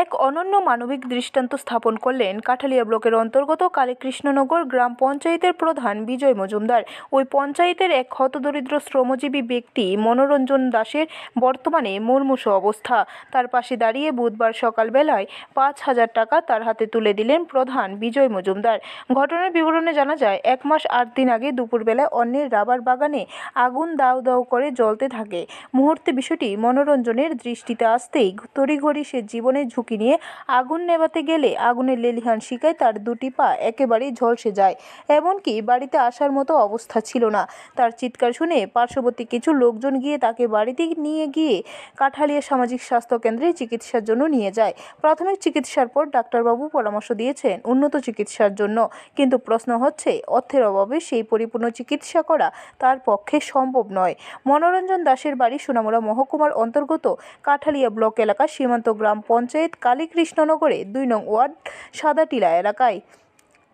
এক অনন্য মানবিক দৃষ্টান্ত স্থাপন করলেন কাঠালিয়া ব্লকের অন্তর্গত কালীকৃষ্ণনগর গ্রাম পঞ্চায়েতের প্রধান বিজয় মজুমদার। ওই পঞ্চায়েতের এক হতদরিদ্র শ্রমজীবী ব্যক্তি মনোরঞ্জন দাসের বর্তমানে মুমূর্ষু অবস্থা। তার পাশে দাঁড়িয়ে বুধবার সকালবেলায় 5,000 টাকা তার হাতে তুলে দিলেন প্রধান বিজয় মজুমদার। ঘটনার বিবরণে জানা যায়, 1 মাস 8 দিন আগে দুপুরবেলায় অন্যের রাবার বাগানে আগুন দাউ দাউ করে জ্বলতে থাকে। মুহূর্তে বিষয়টি মনোরঞ্জনের দৃষ্টিতে আসতেই তড়িঘড়ি সে জীবনের ঝুঁকি নিয়ে আগুন নেভাতে গেলে আগুনের লেলিহান শিখায় তার দুটি পা একেবারেই ঝলসে যায়। এমনকি বাড়িতে আসার মতো অবস্থা ছিল না। তার চিৎকার শুনে পার্শ্ববর্তী কিছু লোকজন গিয়ে তাকে বাড়িতে নিয়ে গিয়ে কাঠালিয়া সামাজিক স্বাস্থ্য কেন্দ্রে চিকিৎসার জন্য নিয়ে যায়। প্রাথমিক চিকিৎসার পর ডাক্তারবাবু পরামর্শ দিয়েছেন উন্নত চিকিৎসার জন্য, কিন্তু প্রশ্ন হচ্ছে অর্থের অভাবে সেই পরিপূর্ণ চিকিৎসা করা তার পক্ষে সম্ভব নয়। মনোরঞ্জন দাসের বাড়ি সোনামুড়া মহকুমার অন্তর্গত কাঠালিয়া ব্লক এলাকার সীমান্ত গ্রাম পঞ্চায়েত কালীকৃষ্ণনগরে 2 নং ওয়ার্ড সাদাটিলা এলাকায়।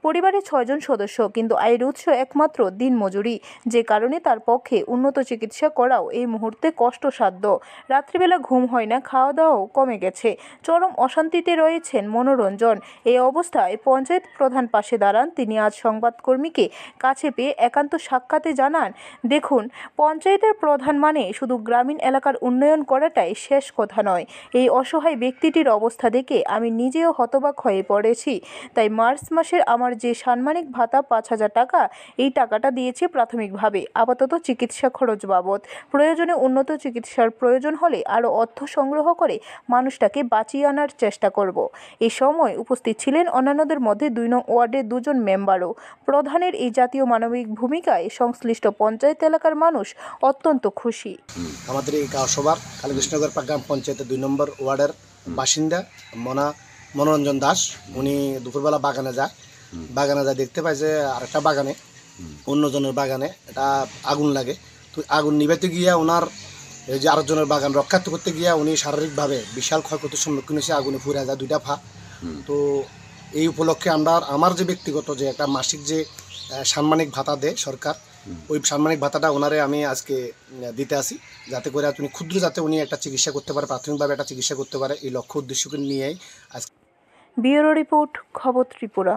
পরিবারে 6 জন সদস্য, কিন্তু আয়ের উৎস একমাত্র দিনমজুরি, যে কারণে তার পক্ষে উন্নত চিকিৎসা করাও এই মুহূর্তে কষ্টসাধ্য। রাত্রিবেলা ঘুম হয় না, খাওয়া দাওয়াও কমে গেছে। চরম অশান্তিতে রয়েছেন মনোরঞ্জন। এই অবস্থায় পঞ্চায়েত প্রধান পাশে দাঁড়ান। তিনি আজ সংবাদকর্মীকে কাছে পেয়ে একান্ত সাক্ষাতে জানান, দেখুন, পঞ্চায়েতের প্রধান মানে শুধু গ্রামীণ এলাকার উন্নয়ন করাটাই শেষ কথা নয়। এই অসহায় ব্যক্তিটির অবস্থা দেখে আমি নিজেও হতবাক হয়ে পড়েছি। তাই মার্চ মাসের আমার যে সাম্মানিক ভাতা 5,000 টাকা, এই টাকাটা দিয়েছি প্রাথমিকভাবে, আপাতত চিকিৎসা খরচ বাবদ। প্রয়োজনে উন্নত চিকিৎসার প্রয়োজন হলে আরও অর্থ সংগ্রহ করে মানুষটাকে বাঁচিয়ে আনার চেষ্টা করব। এই সময় উপস্থিত ছিলেন অন্যান্যদের মধ্যে 2 নং ওয়ার্ডের 2 জন মেম্বারও। প্রধানের এই জাতীয় মানবিক ভূমিকায় সংশ্লিষ্ট পঞ্চায়েত এলাকার মানুষ অত্যন্ত খুশি। আমাদের এই গাঁওসভার কালীকৃষ্ণনগর গ্রাম পঞ্চায়েতের 2 নম্বর ওয়ার্ডের বাসিন্দা মনোরঞ্জন দাস, উনি দুপুরবেলা বাগানে যায়। দেখতে পাই যে আরেকটা বাগানে, অন্যজনের বাগানে এটা আগুন লাগে। তো আগুন নিভাতে গিয়া ওনার এই যে আরেকজনের বাগান রক্ষা করতে গিয়া উনি শারীরিকভাবে বিশাল ক্ষয়ক্ষতির সম্মুখীন হয়েছে। আগুনে পুড়ে যায় 2টা পা। তো এই উপলক্ষে আমার যে ব্যক্তিগত যে একটা মাসিক যে সাম্মানিক ভাতা দেয় সরকার, ওই সাম্মানিক ভাতাটা ওনারে আমি আজকে দিতে আসি, যাতে করে উনি ক্ষুদ্র যাতে উনি একটা চিকিৎসা করতে পারে, প্রাথমিকভাবে একটা চিকিৎসা করতে পারে, এই লক্ষ্য উদ্দেশ্যকে নিয়েই আজকে। ব্যুরো রিপোর্ট, খবর ত্রিপুরা।